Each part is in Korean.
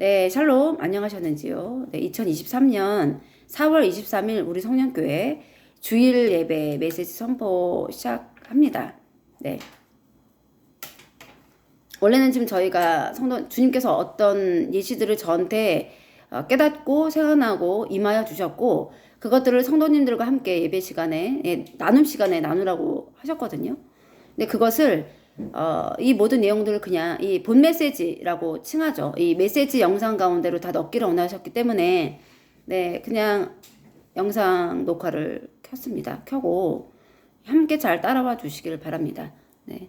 네, 샬롬, 안녕하셨는지요? 네, 2023년 4월 23일 우리 성령교회 주일 예배 메시지 선포 시작합니다. 네. 원래는 지금 저희가 주님께서 어떤 예시들을 저한테 깨닫고 생각나고 임하여 주셨고, 그것들을 성도님들과 함께 예배 시간에, 나눔 시간에 나누라고 하셨거든요. 근데 그것을 이 모든 내용들을 그냥 이 본 메시지라고 칭하죠. 이 메시지 영상 가운데로 다 넣기를 원하셨기 때문에 네, 그냥 영상 녹화를 켰습니다. 켜고 함께 잘 따라와 주시기를 바랍니다. 네.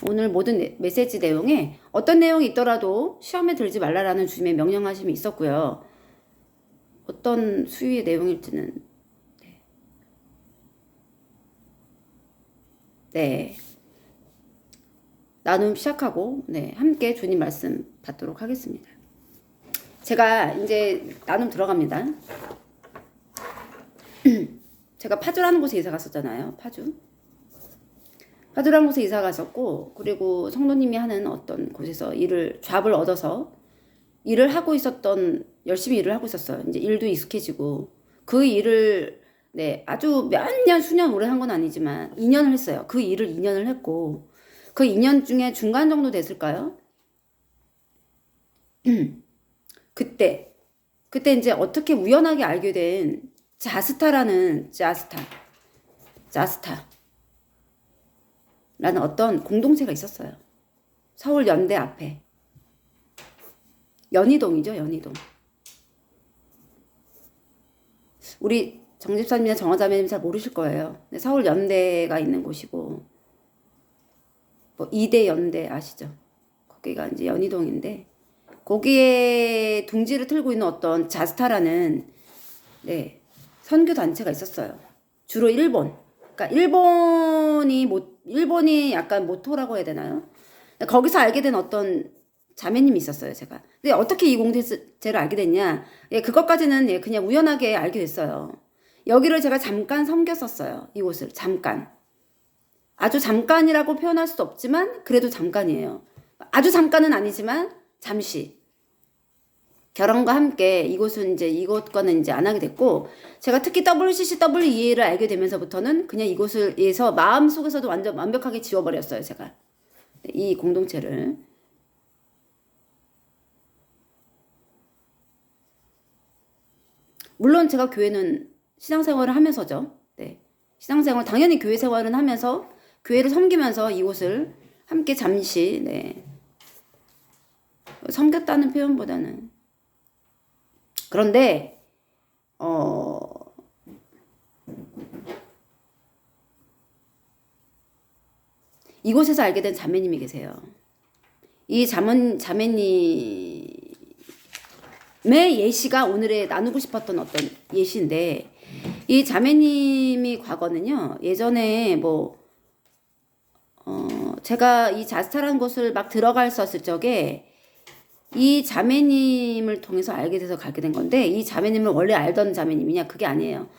오늘 모든 메시지 내용에 어떤 내용이 있더라도 시험에 들지 말라라는 주님의 명령하심이 있었고요. 어떤 수위의 내용일지는 네. 나눔 시작하고 네, 함께 주님 말씀 받도록 하겠습니다. 제가 이제 나눔 들어갑니다. 제가 파주라는 곳에 이사 갔었잖아요. 파주라는 곳에 이사 갔었고, 그리고 성도님이 하는 어떤 곳에서 잡을 얻어서 일을 하고 있었던, 열심히 일을 하고 있었어요. 이제 일도 익숙해지고, 그 일을 네, 아주 몇 년, 수년 오래 한 건 아니지만 2년을 했어요. 그 일을 2년을 했고, 그 2년 중에 중간 정도 됐을까요? 그때 이제 어떻게 우연하게 알게 된 자스타라는 어떤 공동체가 있었어요. 서울 연대 앞에. 연희동이죠, 연희동. 우리 정집사님이나 정화자매님 잘 모르실 거예요. 서울 연대가 있는 곳이고, 뭐 이대 연대 아시죠? 거기가 이제 연희동인데, 거기에 둥지를 틀고 있는 어떤 자스타라는 네, 선교 단체가 있었어요. 주로 일본. 그러니까 일본이 약간 모토라고 해야 되나요? 거기서 알게 된 어떤 자매님이 있었어요, 제가. 근데 어떻게 이 공동체를 알게 됐냐? 예, 그것까지는 예, 그냥 우연하게 알게 됐어요. 여기를 제가 잠깐 섬겼었어요. 이곳을 잠깐. 아주 잠깐이라고 표현할 수 없지만 그래도 잠깐이에요. 아주 잠깐은 아니지만 잠시. 결혼과 함께 이곳과는 이제 안 하게 됐고, 제가 특히 WCCWEA를 알게 되면서부터는 그냥 이곳에서 마음속에서도 완벽하게 지워버렸어요, 제가. 이 공동체를. 물론 제가 교회는 신앙생활을 하면서죠. 네. 당연히 교회 생활은 하면서, 교회를 섬기면서 이곳을 함께 잠시, 네. 섬겼다는 표현보다는. 그런데 이곳에서 알게 된 자매님이 계세요. 이 자매님의 예시가 오늘의 나누고 싶었던 어떤 예시인데, 이 자매님이 과거는요, 예전에 제가 이 자스타라는 곳을 막 들어갔었을 적에 이 자매님을 통해서 알게 돼서 가게 된 건데, 이 자매님을 원래 알던 자매님이냐? 그게 아니에요.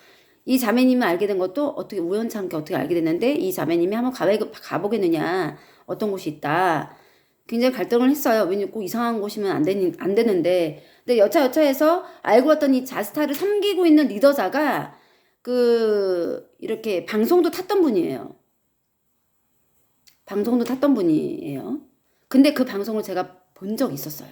이 자매님을 알게 된 것도 어떻게 우연찮게 어떻게 알게 됐는데, 이 자매님이 한번 가보겠느냐? 어떤 곳이 있다. 굉장히 갈등을 했어요. 왜냐면 꼭 이상한 곳이면 안 되는데. 근데 여차여차해서 알고 봤더니 이 자스타를 섬기고 있는 리더자가 이렇게 방송도 탔던 분이에요. 근데 그 방송을 제가 본 적이 있었어요.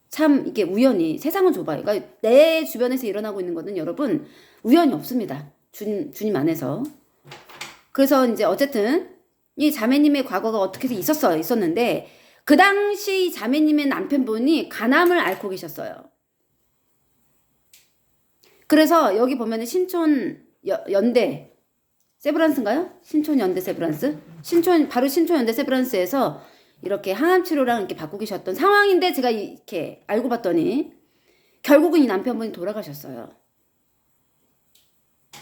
참 이게 우연히, 세상은 좁아요. 그러니까 내 주변에서 일어나고 있는 거는 여러분 우연이 없습니다. 주님 안에서. 그래서 이제 어쨌든 이 자매님의 과거가 어떻게 있었는데, 그 당시 자매님의 남편분이 간암을 앓고 계셨어요. 그래서 여기 보면은 신촌 연대 세브란스인가요? 신촌 연대 세브란스? 바로 신촌 연대 세브란스에서 이렇게 항암 치료랑 이렇게 받고 계셨던 상황인데, 제가 이렇게 알고 봤더니 결국은 이 남편분이 돌아가셨어요.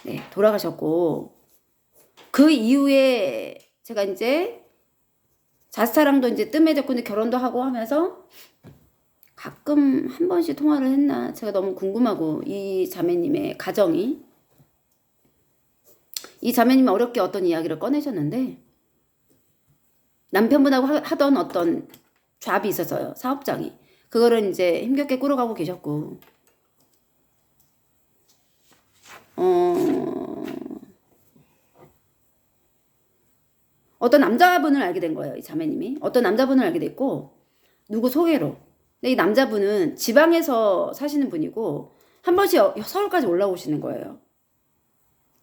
네, 돌아가셨고, 그 이후에 제가 이제 자스타랑도 이제 뜸해졌고, 이제 결혼도 하고 하면서 가끔 한 번씩 통화를 했나, 제가 너무 궁금하고, 이 자매님의 가정이, 이 자매님이 어렵게 어떤 이야기를 꺼내셨는데, 남편분하고 하던 어떤 잡이 있었어요. 사업장이. 그거를 이제 힘겹게 끌어가고 계셨고, 어떤 남자분을 알게 된 거예요. 이 자매님이. 어떤 남자분을 알게 됐고, 누구 소개로. 근데 이 남자분은 지방에서 사시는 분이고, 한 번씩 서울까지 올라오시는 거예요.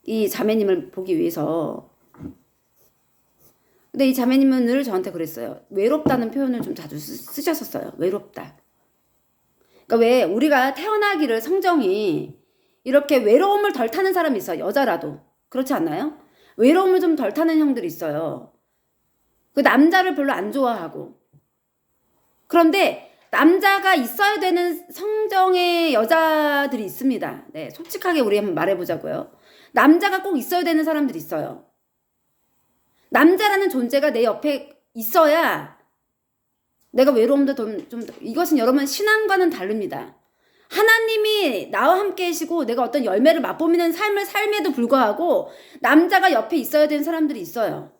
이 자매님을 보기 위해서. 근데 이 자매님은 늘 저한테 그랬어요. 외롭다는 표현을 좀 자주 쓰셨었어요. 외롭다. 그러니까 왜 우리가 태어나기를 성정이 이렇게 외로움을 덜 타는 사람이 있어요. 여자라도. 그렇지 않나요? 외로움을 좀 덜 타는 형들이 있어요. 그 남자를 별로 안 좋아하고. 그런데 남자가 있어야 되는 성정의 여자들이 있습니다. 네, 솔직하게 우리 한번 말해보자고요. 남자가 꼭 있어야 되는 사람들이 있어요. 남자라는 존재가 내 옆에 있어야 내가 외로움도 좀 이것은 여러분 신앙과는 다릅니다. 하나님이 나와 함께 계시고 내가 어떤 열매를 맛보이는 삶에도 불구하고 남자가 옆에 있어야 되는 사람들이 있어요.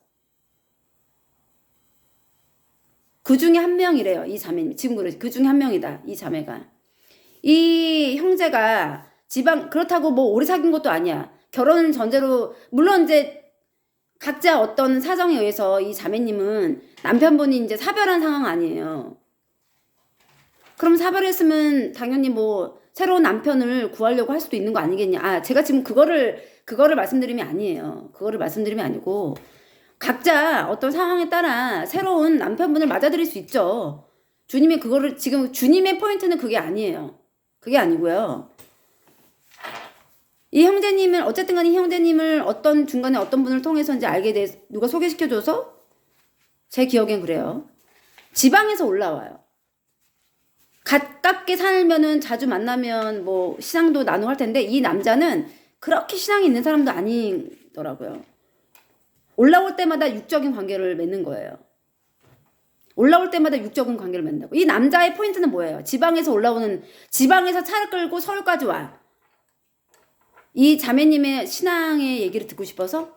그 중에 한 명이래요. 이 자매님. 지금 그 중에 한 명이다. 이 자매가. 이 형제가 그렇다고 뭐 오래 사귄 것도 아니야. 결혼 전제로, 물론 이제 각자 어떤 사정에 의해서 이 자매님은 남편분이 이제 사별한 상황 아니에요. 그럼 사별했으면 당연히 뭐 새로운 남편을 구하려고 할 수도 있는 거 아니겠냐. 제가 지금 그거를 말씀드림이 아니에요. 그거를 말씀드림이 아니고 각자 어떤 상황에 따라 새로운 남편분을 맞아들일 수 있죠. 주님이 그거를 지금 주님의 포인트는 그게 아니에요. 그게 아니고요. 이 형제님을 어쨌든 간에 이 형제님을 어떤 중간에 어떤 분을 통해서 이제 알게 돼 누가 소개시켜줘서 제 기억엔 그래요. 지방에서 올라와요. 가깝게 살면은 자주 만나면 뭐 신앙도 나누고 할 텐데 이 남자는 그렇게 신앙이 있는 사람도 아니더라고요. 올라올 때마다 육적인 관계를 맺는 거예요. 올라올 때마다 육적인 관계를 맺는다고. 이 남자의 포인트는 뭐예요? 지방에서 차를 끌고 서울까지 와. 이 자매님의 신앙의 얘기를 듣고 싶어서?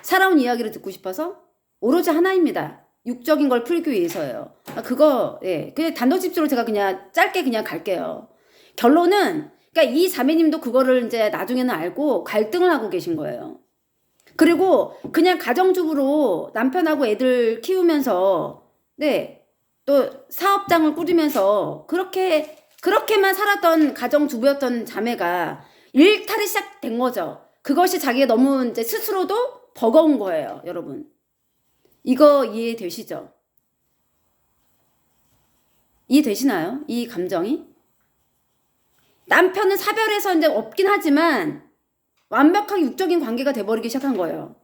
살아온 이야기를 듣고 싶어서? 오로지 하나입니다. 육적인 걸 풀기 위해서예요. 그냥 단도직입적으로 제가 그냥 짧게 그냥 갈게요. 결론은, 그러니까 이 자매님도 그거를 이제 나중에는 알고 갈등을 하고 계신 거예요. 그리고 그냥 가정주부로 남편하고 애들 키우면서, 네, 또 사업장을 꾸리면서 그렇게만 살았던 가정주부였던 자매가 일탈이 시작된 거죠. 그것이 자기가 너무 이제 스스로도 버거운 거예요, 여러분. 이거 이해되시죠? 이해되시나요? 이 감정이? 남편은 사별해서 이제 없긴 하지만 완벽하게 육적인 관계가 돼버리기 시작한 거예요.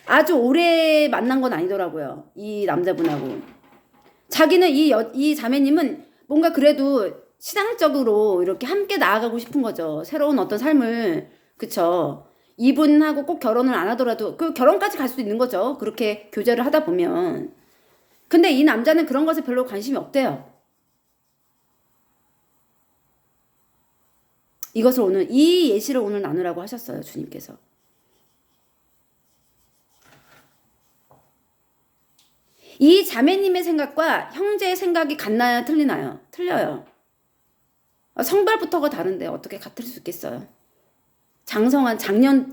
아주 오래 만난 건 아니더라고요. 이 남자분하고. 자기는 이 자매님은 뭔가 그래도 신앙적으로 이렇게 함께 나아가고 싶은 거죠. 새로운 어떤 삶을, 그쵸. 이분하고 꼭 결혼을 안 하더라도 그 결혼까지 갈 수도 있는 거죠. 그렇게 교제를 하다 보면. 근데 이 남자는 그런 것에 별로 관심이 없대요. 이 예시를 오늘 나누라고 하셨어요. 주님께서. 이 자매님의 생각과 형제의 생각이 같나요? 틀리나요? 틀려요. 성별부터가 다른데 어떻게 같을 수 있겠어요?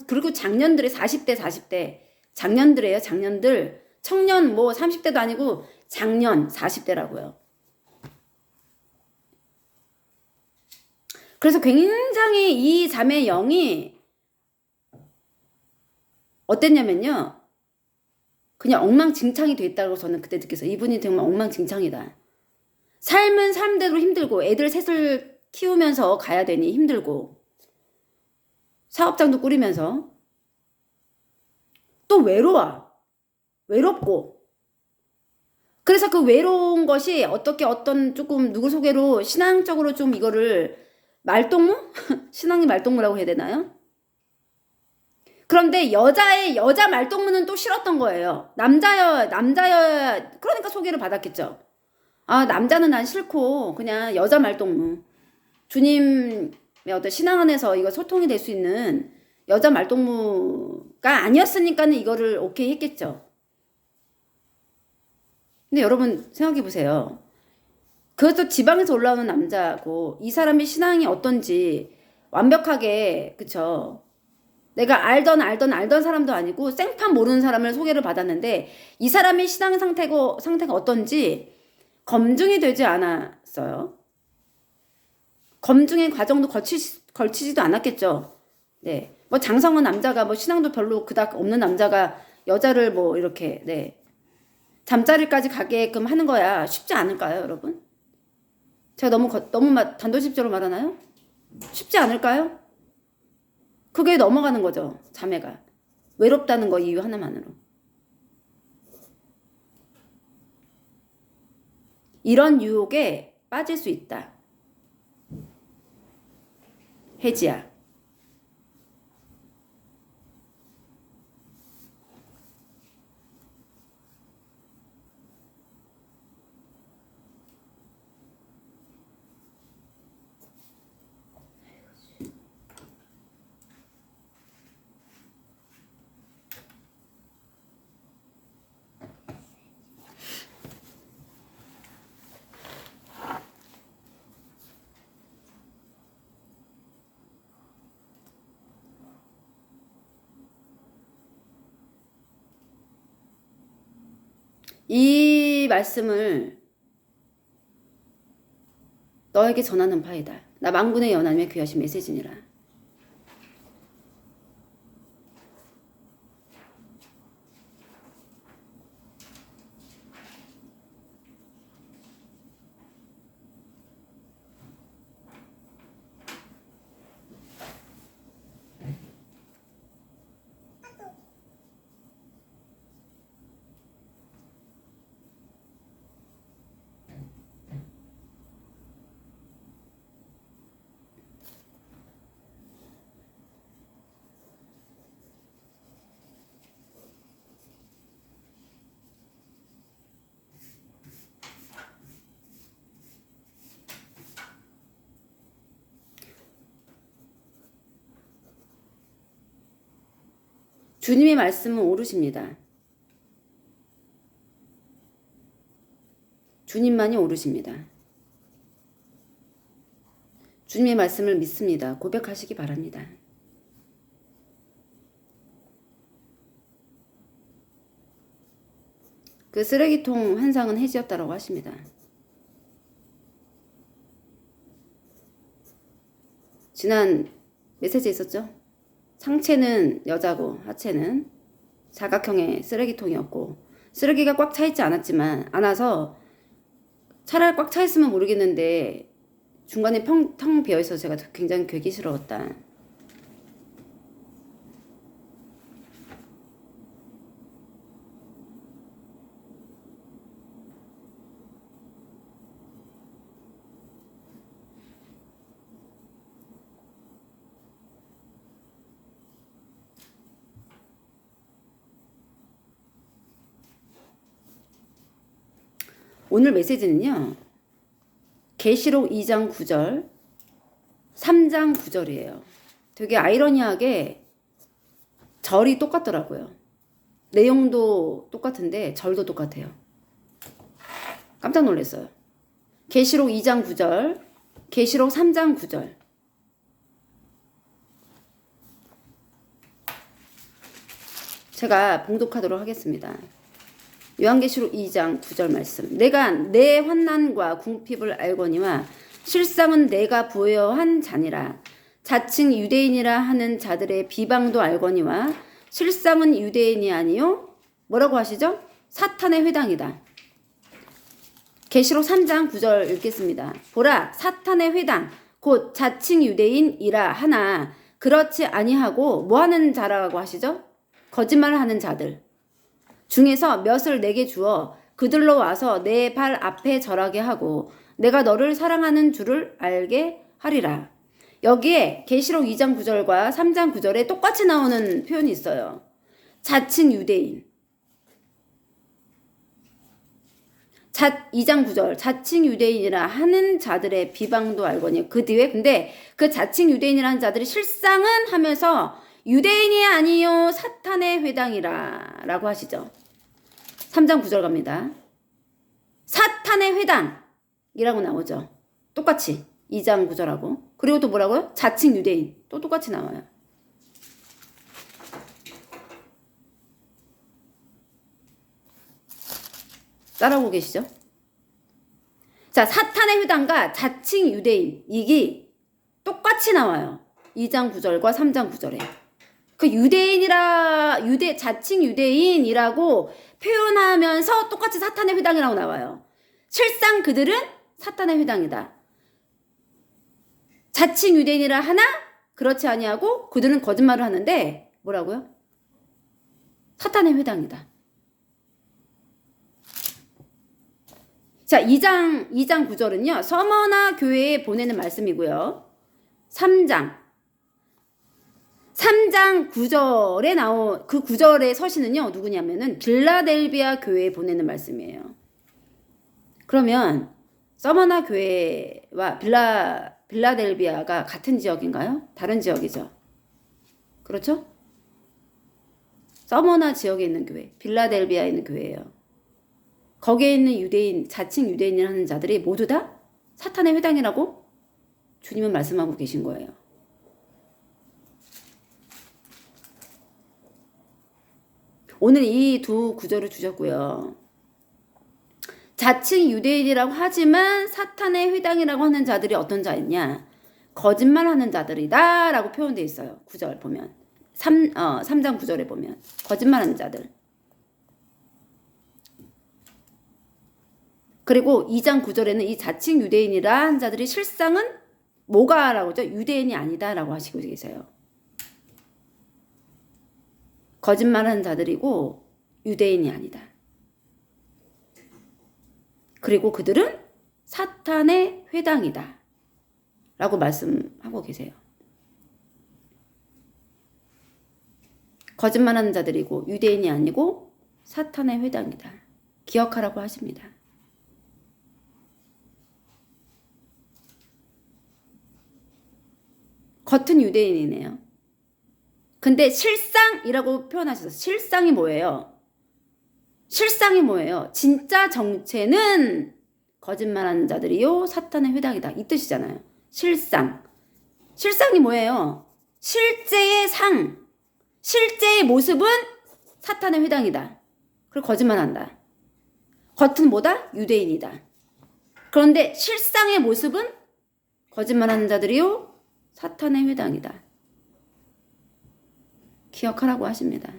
그리고 장년들의 40대, 장년들이에요. 장년들. 청년 뭐 30대도 아니고 장년 40대라고요. 그래서 굉장히 이 자매의 영이 어땠냐면요. 그냥 엉망진창이 돼 있다고 저는 그때 느꼈어요. 이분이 정말 엉망진창이다. 삶은 삶대로 힘들고 애들 셋을 키우면서 가야 되니 힘들고 사업장도 꾸리면서 또 외롭고 그래서 그 외로운 것이 어떤 조금 누구 소개로 신앙적으로 좀 이거를 말동무? 신앙이 말동무라고 해야 되나요? 그런데 여자 말동무는 또 싫었던 거예요. 남자여 그러니까 소개를 받았겠죠. 남자는 난 싫고 그냥 여자 말동무. 주님의 어떤 신앙 안에서 이거 소통이 될 수 있는 여자 말동무가 아니었으니까는 이거를 오케이 했겠죠. 근데 여러분 생각해 보세요. 그것도 지방에서 올라오는 남자고 이 사람의 신앙이 어떤지 완벽하게 그쵸. 내가 알던 사람도 아니고 생판 모르는 사람을 소개를 받았는데 이 사람의 신앙 상태가 어떤지 검증이 되지 않았어요. 검증의 과정도 걸치지도 않았겠죠. 네. 뭐 장성한 남자가 뭐 신앙도 별로 그닥 없는 남자가 여자를 뭐 이렇게 네. 잠자리까지 가게끔 하는 거야 쉽지 않을까요, 여러분? 제가 너무 단도직입적으로 말하나요? 쉽지 않을까요? 그게 넘어가는 거죠, 자매가. 외롭다는 거 이유 하나만으로. 이런 유혹에 빠질 수 있다. 혜지야. 이 말씀을 너에게 전하는 바이다. 나 만군의 연함에 귀하신 메시지니라. 주님의 말씀은 오르십니다. 주님만이 오르십니다. 주님의 말씀을 믿습니다. 고백하시기 바랍니다. 그 쓰레기통 환상은 해지였다라고 하십니다. 지난 메시지에 있었죠? 상체는 여자고 하체는 사각형의 쓰레기통이었고 쓰레기가 꽉 차있지 않아서 차라리 꽉 차있으면 모르겠는데 중간에 텅 비어있어서 제가 굉장히 괴기스러웠다. 오늘 메시지는요. 계시록 2장 9절 3장 9절이에요. 되게 아이러니하게 절이 똑같더라고요. 내용도 똑같은데 절도 똑같아요. 깜짝 놀랐어요. 계시록 2장 9절 계시록 3장 9절 제가 봉독하도록 하겠습니다. 요한계시록 2장 9절 말씀. 내가 내 환난과 궁핍을 알거니와 실상은 내가 부여한 자니라. 자칭 유대인이라 하는 자들의 비방도 알거니와 실상은 유대인이 아니요 뭐라고 하시죠? 사탄의 회당이다. 계시록 3장 9절 읽겠습니다. 보라 사탄의 회당 곧 자칭 유대인이라 하나 그렇지 아니하고 뭐하는 자라고 하시죠? 거짓말을 하는 자들 중에서 몇을 내게 주어 그들로 와서 내 발 앞에 절하게 하고 내가 너를 사랑하는 줄을 알게 하리라. 여기에 계시록 2장 9절과 3장 9절에 똑같이 나오는 표현이 있어요. 자칭 유대인 2장 9절 자칭 유대인이라 하는 자들의 비방도 알거니 그 뒤에 근데 그 자칭 유대인이라는 자들이 실상은 하면서 유대인이 아니요 사탄의 회당이라 라고 하시죠. 3장 9절 갑니다. 사탄의 회당 이라고 나오죠. 똑같이 2장 구절하고. 그리고 또 뭐라고요? 자칭 유대인 또 똑같이 나와요. 따라오고 계시죠? 자, 사탄의 회당과 자칭 유대인 이게 똑같이 나와요. 2장 9절과 3장 9절에. 그 자칭 유대인이라고 표현하면서 똑같이 사탄의 회당이라고 나와요. 실상 그들은 사탄의 회당이다. 자칭 유대인이라 하나 그렇지 아니하고 그들은 거짓말을 하는데 뭐라고요? 사탄의 회당이다. 자, 2장 9절은요. 서머나 교회에 보내는 말씀이고요. 3장 9절에 나온 그 9절의 서신은요. 누구냐면은 빌라델비아 교회에 보내는 말씀이에요. 그러면 서머나 교회와 빌라델비아가 같은 지역인가요? 다른 지역이죠. 그렇죠? 서머나 지역에 있는 교회, 빌라델비아에 있는 교회예요. 거기에 있는 유대인, 자칭 유대인이라는 자들이 모두 다 사탄의 회당이라고 주님은 말씀하고 계신 거예요. 오늘 이 두 구절을 주셨고요. 자칭 유대인이라고 하지만 사탄의 회당이라고 하는 자들이 어떤 자였냐? 거짓말하는 자들이다 라고 표현되어 있어요. 9절 보면 3장 9절에 보면 거짓말하는 자들. 그리고 2장 9절에는 이 자칭 유대인이라 한 자들이 실상은 뭐가라고 하죠? 유대인이 아니다라고 하시고 계세요. 거짓말하는 자들이고 유대인이 아니다. 그리고 그들은 사탄의 회당이다 라고 말씀하고 계세요. 거짓말하는 자들이고 유대인이 아니고 사탄의 회당이다. 기억하라고 하십니다. 겉은 유대인이네요. 근데 실상이라고 표현하셔서 실상이 뭐예요? 실상이 뭐예요? 진짜 정체는 거짓말하는 자들이요 사탄의 회당이다 이 뜻이잖아요. 실상이 뭐예요? 실제의 실제의 모습은 사탄의 회당이다. 그리고 거짓말한다. 겉은 뭐다? 유대인이다. 그런데 실상의 모습은 거짓말하는 자들이요 사탄의 회당이다. 기억하라고 하십니다.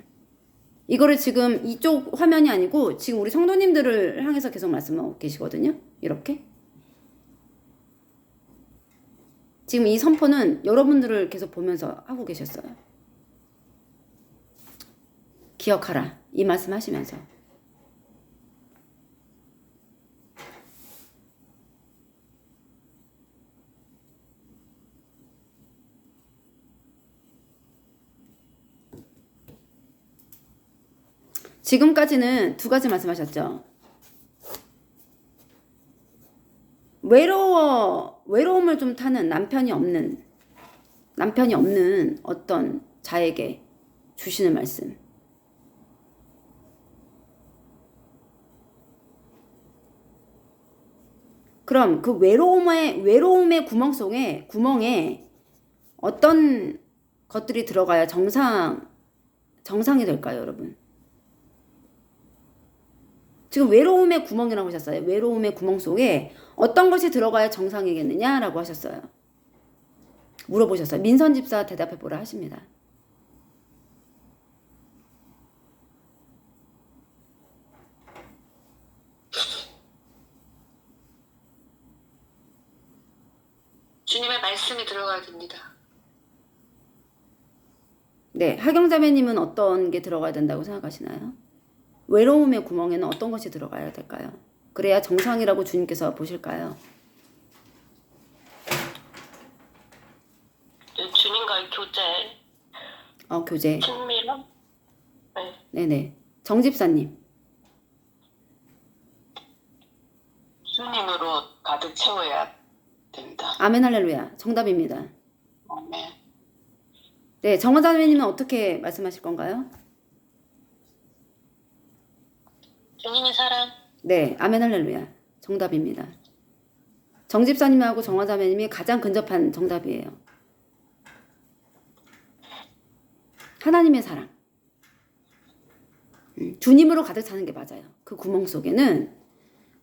이거를 지금 이쪽 화면이 아니고 지금 우리 성도님들을 향해서 계속 말씀하고 계시거든요. 이렇게. 지금 이 선포는 여러분들을 계속 보면서 하고 계셨어요. 기억하라. 이 말씀 하시면서. 지금까지는 두 가지 말씀하셨죠. 외로움을 좀 타는 남편이 없는 어떤 자에게 주시는 말씀. 그럼 그 외로움의 구멍에 어떤 것들이 들어가야 정상이 될까요, 여러분? 지금 외로움의 구멍이라고 하셨어요. 외로움의 구멍 속에 어떤 것이 들어가야 정상이겠느냐라고 하셨어요. 물어보셨어요. 민선 집사 대답해 보라 하십니다. 주님의 말씀이 들어가야 됩니다. 네, 하경자매님은 어떤 게 들어가야 된다고 생각하시나요? 외로움의 구멍에는 어떤 것이 들어가야 될까요? 그래야 정상이라고 주님께서 보실까요? 주님과의 교제. 교제. 친밀함. 네. 네네. 정집사님. 주님으로 가득 채워야 됩니다. 아멘 할렐루야. 정답입니다. 아멘. 네, 정원자매님은 어떻게 말씀하실 건가요? 주님의 사랑. 네, 아멘 할렐루야. 정답입니다. 정집사님하고 정화자매님이 가장 근접한 정답이에요. 하나님의 사랑. 주님으로 가득 차는 게 맞아요. 그 구멍 속에는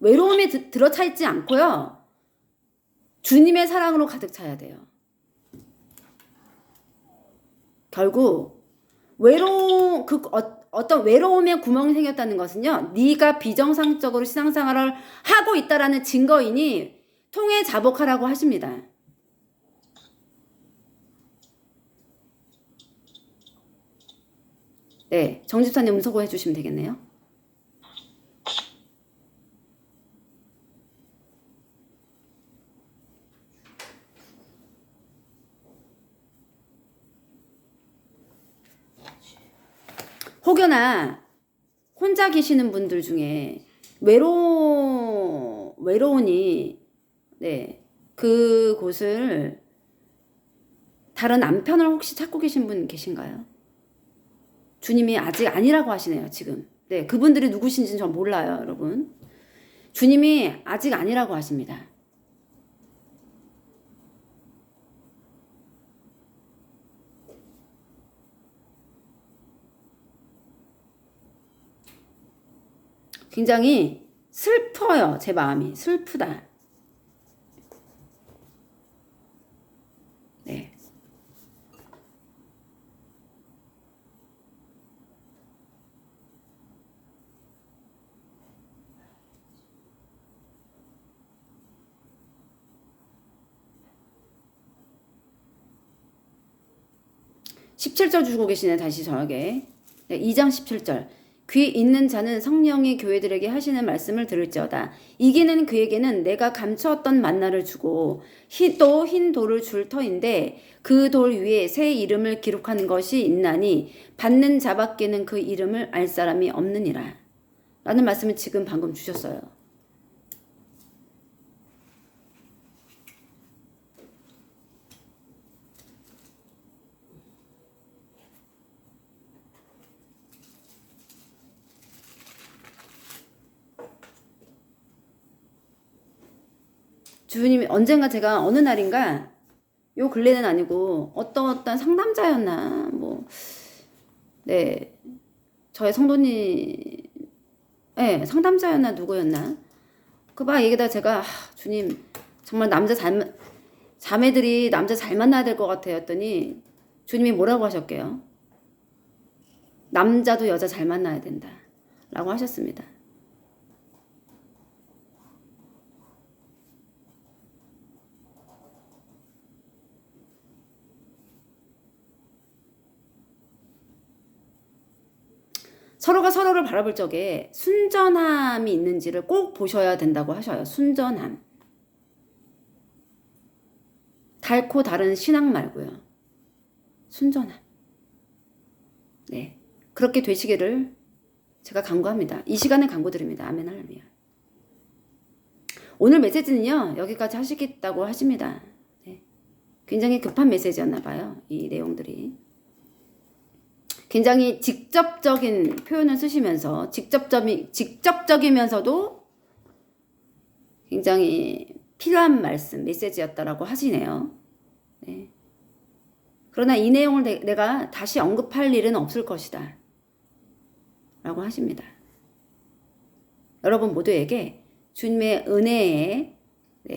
외로움에 들어차 있지 않고요. 주님의 사랑으로 가득 차야 돼요. 결국 어떤 외로움에 구멍이 생겼다는 것은요. 네가 비정상적으로 신앙생활을 하고 있다라는 증거이니 통해 자복하라고 하십니다. 네, 정집사님 음소거 해주시면 되겠네요. 혹여나 혼자 계시는 분들 중에 외로우니 네, 그곳을 다른 남편을 혹시 찾고 계신 분 계신가요? 주님이 아직 아니라고 하시네요, 지금. 네, 그분들이 누구신지는 전 몰라요, 여러분. 주님이 아직 아니라고 하십니다. 굉장히 슬퍼요, 제 마음이. 슬프다. 네. (17절) 주고 계시네, 다시 저에게. 네, 2장 17절. 귀 있는 자는 성령이 교회들에게 하시는 말씀을 들을지어다. 이기는 그에게는 내가 감추었던 만나를 주고 또 흰 돌을 줄 터인데 그 돌 위에 새 이름을 기록하는 것이 있나니 받는 자밖에는 그 이름을 알 사람이 없느니라. 라는 말씀을 지금 방금 주셨어요. 주님이 언젠가 제가 어느 날인가 요 근래는 아니고 어떤 상담자였나 네, 저의 성도님 네, 상담자였나 누구였나 그 막 얘기다 제가 주님 정말 자매들이 남자 잘 만나야 될 것 같아요 했더니 주님이 뭐라고 하셨게요? 남자도 여자 잘 만나야 된다 라고 하셨습니다. 서로가 서로를 바라볼 적에 순전함이 있는지를 꼭 보셔야 된다고 하셔요. 순전함. 달고 다른 신앙 말고요. 순전함. 네, 그렇게 되시기를 제가 간구합니다. 이 시간에 간구드립니다. 아멘 할렐루야. 오늘 메시지는요. 여기까지 하시겠다고 하십니다. 네, 굉장히 급한 메시지였나 봐요. 이 내용들이. 굉장히 직접적인 표현을 쓰시면서 직접적이면서도 굉장히 필요한 말씀, 메시지였다라고 하시네요. 네. 그러나 이 내용을 내가 다시 언급할 일은 없을 것이다 라고 하십니다. 여러분 모두에게 주님의 은혜의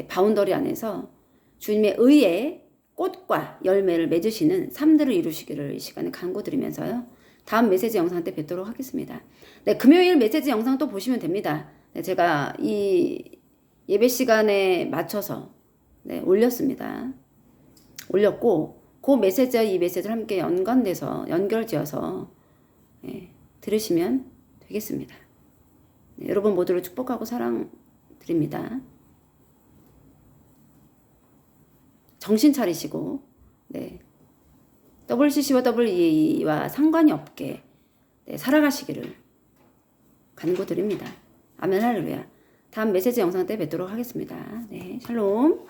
바운더리 안에서 주님의 의의 꽃과 열매를 맺으시는 삶들을 이루시기를 이 시간에 간구드리면서요. 다음 메시지 영상 때 뵙도록 하겠습니다. 네, 금요일 메시지 영상 또 보시면 됩니다. 네, 제가 이 예배 시간에 맞춰서 올렸습니다. 올렸고 그 메시지와 이 메시지를 함께 연결지어서 들으시면 되겠습니다. 네, 여러분 모두를 축복하고 사랑드립니다. 정신 차리시고 WCC와 WEA와 상관이 없게 살아가시기를 간구드립니다. 아멘 할렐루야. 다음 메시지 영상 때 뵙도록 하겠습니다. 네, 샬롬.